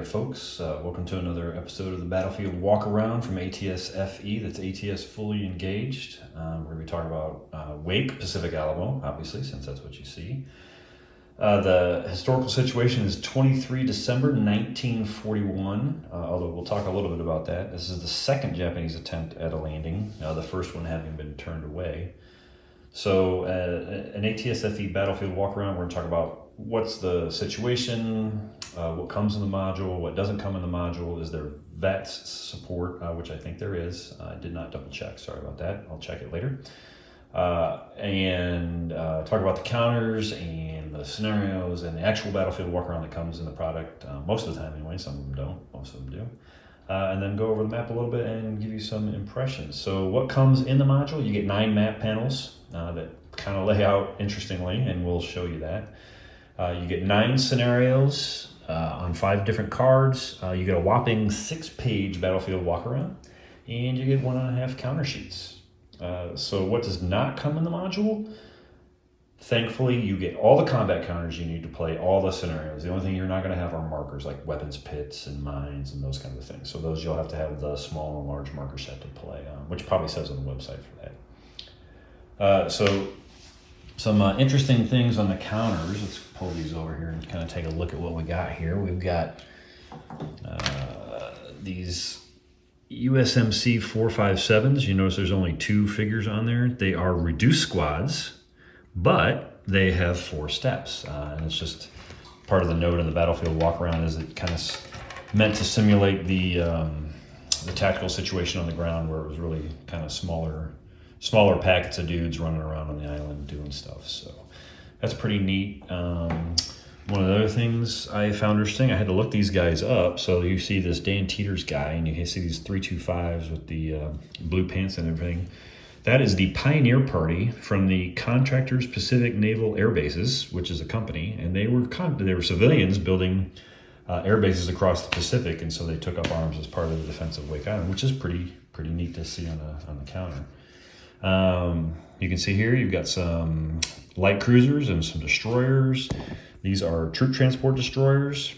folks. Welcome to another episode of the Battlefield Walkaround from ATSFE. That's ATS Fully Engaged. We're going to be talking about Wake, Pacific Alamo, obviously, since that's what you see. The historical situation is 23 December 1941, although we'll talk a little bit about that. This is the second Japanese attempt at a landing, the first one having been turned away. So an ATSFE Battlefield Walkaround, we're going to talk about what's the situation, what comes in the module, what doesn't come in the module. Is there VATS support, which I think there is. I did not double check, sorry about that. I'll check it later. And talk about the counters and the scenarios and the actual Battlefield Walkaround that comes in the product. Most of the time anyway, some of them don't, most of them do. And then go over the map a little bit and give you some impressions. So what comes in the module, you get 9 map panels that kind of lay out interestingly, and we'll show you that. You get 9 scenarios on 5 different cards. You get a whopping 6-page Battlefield Walkaround, and you get 1.5 counter sheets. So what does not come in the module? Thankfully, you get all the combat counters you need to play all the scenarios. The only thing you're not going to have are markers like weapons pits and mines and those kinds of things. So those you'll have to have the small and large marker set to play on, which probably says on the website for that. So some interesting things on the counters. Let's pull these over here and kind of take a look at what we got here. We've got these USMC 457s. You notice there's only 2 figures on there. They are reduced squads, but they have 4 steps. And it's just part of the note in the Battlefield Walkaround is it kind of meant to simulate the tactical situation on the ground where it was really kind of smaller packets of dudes running around on the island doing stuff. So that's pretty neat. One of the other things I found interesting, I had to look these guys up. So you see this Dan Teeters guy, and you see these 325s with the blue pants and everything. That is the Pioneer Party from the Contractors Pacific Naval Air Bases, which is a company, and they were civilians building air bases across the Pacific, and so they took up arms as part of the defense of Wake Island, which is pretty neat to see on the counter. You can see here you've got some light cruisers and some destroyers. These are troop transport destroyers.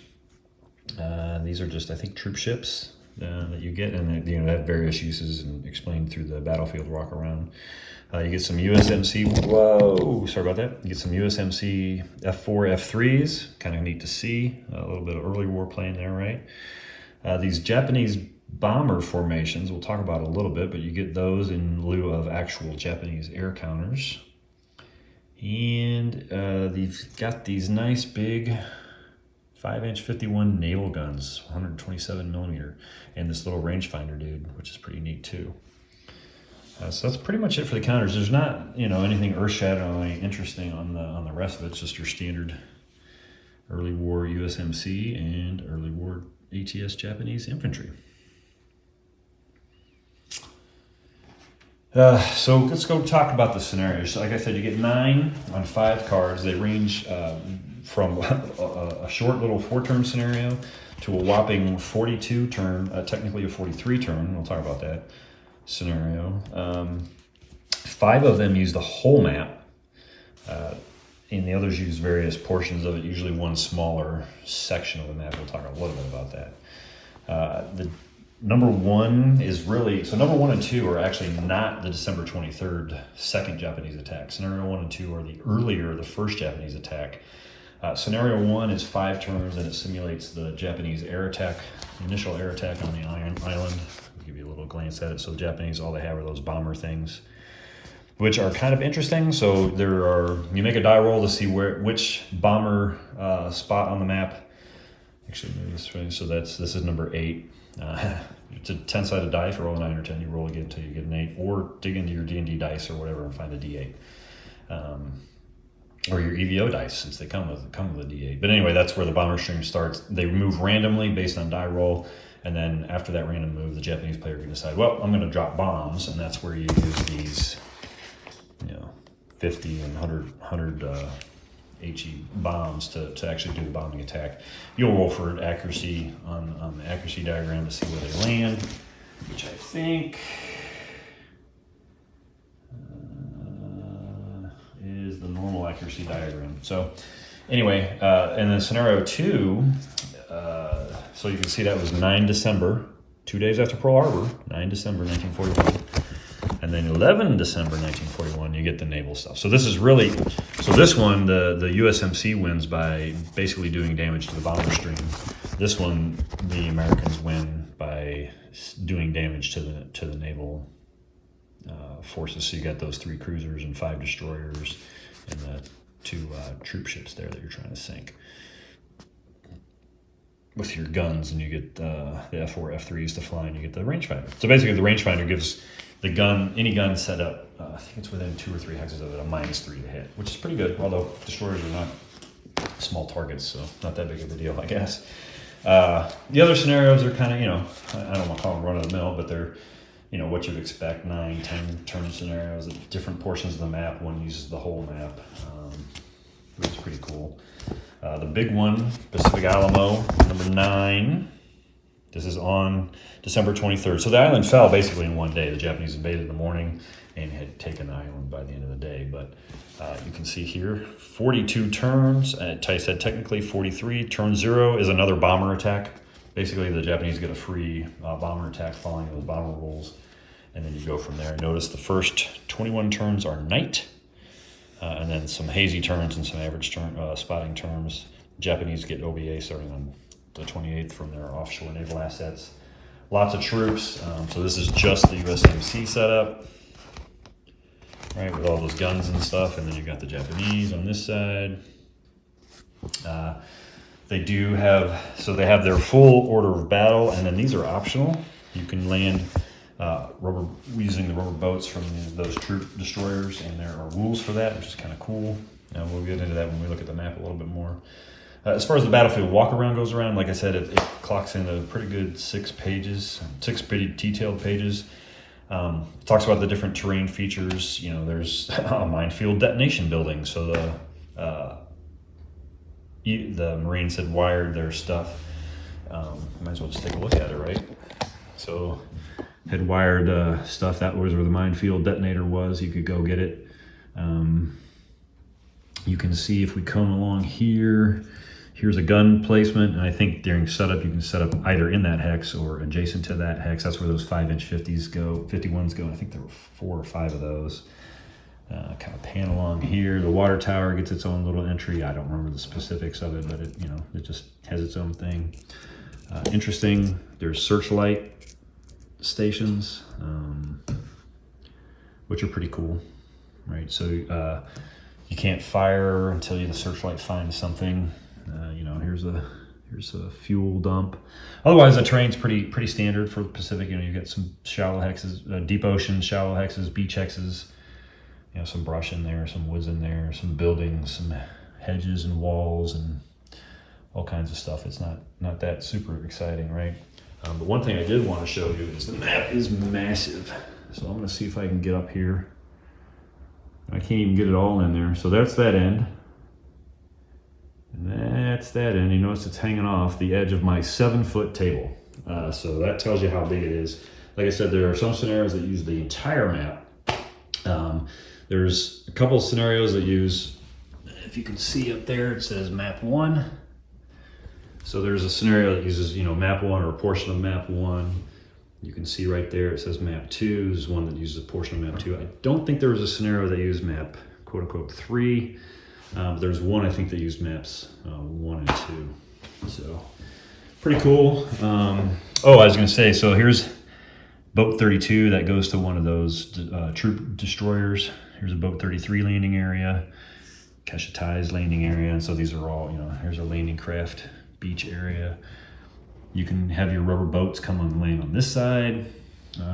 These are just, I think, troop ships that you get, and they have various uses and explained through the Battlefield Walkaround. You get some USMC. Whoa, sorry about that. You get some USMC F4, F3s. Kind of neat to see. A little bit of early war playing there, right? These Japanese bomber formations, we'll talk about a little bit, but you get those in lieu of actual Japanese air counters. And they've got these nice big 5-inch 51 naval guns, 127 millimeter, and this little rangefinder dude, which is pretty neat too. So that's pretty much it for the counters. There's not, anything earth-shatteringly interesting on the rest of it. It's just your standard early war USMC and early war ATS Japanese infantry. So let's go talk about the scenarios. So like I said, you get 9 on 5 cards. They range from a short little 4-turn scenario to a whopping 42-turn, technically a 43-turn. We'll talk about that scenario. 5 of them use the whole map, and the others use various portions of it, usually one smaller section of the map. We'll talk a little bit about that. The number 1 is really, so number 1 and 2 are actually not the December 23rd second Japanese attack. Scenario 1 and 2 are the first Japanese attack. Scenario 1 is 5 turns, and it simulates the Japanese initial air attack on the island. I'll give you a little glance at it. So the Japanese, all they have are those bomber things, which are kind of interesting. So you make a die roll to see which bomber spot on the map. Actually, maybe this way. So this is number 8. It's a 10-sided die. If you roll a 9 or 10, you roll again until you get an 8, or dig into your D&D dice or whatever and find a D8, or your EVO dice, since they come with a D8. But anyway, that's where the bomber stream starts. They move randomly based on die roll, and then after that random move, the Japanese player can decide, well, I'm going to drop bombs, and that's where you use these, 50 and 100 HE bombs to actually do the bombing attack. You'll roll for accuracy on the accuracy diagram to see where they land, which I think is the normal accuracy diagram. So anyway, and then scenario 2 So you can see that was 9 December, 2 days after Pearl Harbor, 9 December 1941. And then 11 December 1941, you get the naval stuff. So this is really, so this one, the USMC wins by basically doing damage to the bomber stream. This one, the Americans win by doing damage to the naval forces. So you got those 3 cruisers and 5 destroyers and the 2 troop ships there that you're trying to sink with your guns, and you get the F4, F3s to fly, and you get the rangefinder. So basically the rangefinder gives the gun, any gun set up, I think it's within 2 or 3 hexes of it, a -3 to hit, which is pretty good, although destroyers are not small targets, so not that big of a deal, I guess. The other scenarios are kind of, I don't want to call them run-of-the-mill, but they're, what you'd expect, 9, 10 turn scenarios at different portions of the map. One uses the whole map, which is pretty cool. The big one, Pacific Alamo, number 9. This is on December 23rd. So the island fell basically in one day. The Japanese invaded in the morning and had taken the island by the end of the day. But you can see here, 42 turns. I said technically 43. Turn 0 is another bomber attack. Basically, the Japanese get a free bomber attack following those bomber rolls. And then you go from there. Notice the first 21 turns are night. And then some hazy turns and some average spotting terms. Japanese get OBA starting on the 28th from their offshore naval assets. Lots of troops. So this is just the USMC setup, right, with all those guns and stuff. And then you got the Japanese on this side. They do have, so they have their full order of battle, and then these are optional. You can land using the rubber boats from those troop destroyers, and there are rules for that, which is kind of cool. We'll get into that when we look at the map a little bit more. As far as the Battlefield Walkaround goes around, like I said, it clocks in a pretty good 6 pages, 6 pretty detailed pages. Talks about the different terrain features. There's a minefield detonation building, so the Marines had wired their stuff. Might as well just take a look at it, right? So had wired stuff. That was where the minefield detonator was. You could go get it. You can see if we come along here, here's a gun placement, and I think during setup you can set up either in that hex or adjacent to that hex. That's where those 5-inch 51s go. I think there were 4 or 5 of those. Kind of pan along here. The water tower gets its own little entry. I don't remember the specifics of it, but it just has its own thing. Interesting. There's searchlight stations, which are pretty cool, right? So you can't fire until the searchlight finds something. Here's a fuel dump. Otherwise, the terrain's pretty standard for the Pacific. You get some shallow hexes, deep ocean shallow hexes, beach hexes. Some brush in there, some woods in there, some buildings, some hedges and walls, and all kinds of stuff. It's not that super exciting, right? But one thing I did want to show you is the map is massive. So I'm going to see if I can get up here. I can't even get it all in there. So that's that end. And that's that end. You notice it's hanging off the edge of my 7-foot table. So that tells you how big it is. Like I said, there are some scenarios that use the entire map. There's a couple of scenarios that use, if you can see up there, it says map 1. So there's a scenario that uses, map 1 or a portion of map 1. You can see right there, it says map 2. There's one that uses a portion of map 2. I don't think there was a scenario that used map, quote unquote, 3. There's one, I think, that used maps 1 and 2. So pretty cool. I was going to say, so here's boat 32 that goes to one of those troop destroyers. Here's a boat 33 landing area, Kashatai's landing area. And so these are all, here's a landing craft beach area. You can have your rubber boats come and land on this side.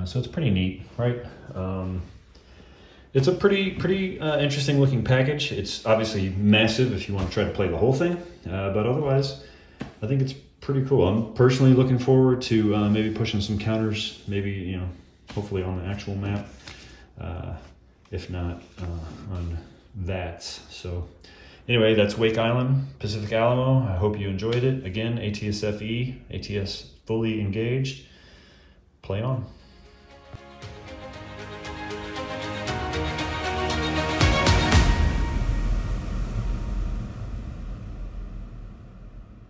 So it's pretty neat, right? It's a pretty interesting looking package. It's obviously massive if you want to try to play the whole thing. But otherwise, I think it's pretty cool. I'm personally looking forward to maybe pushing some counters, maybe, hopefully on the actual map. If not on that. So anyway, that's Wake Island, Pacific Alamo. I hope you enjoyed it. Again, ATSFE, ATS fully engaged. Play on.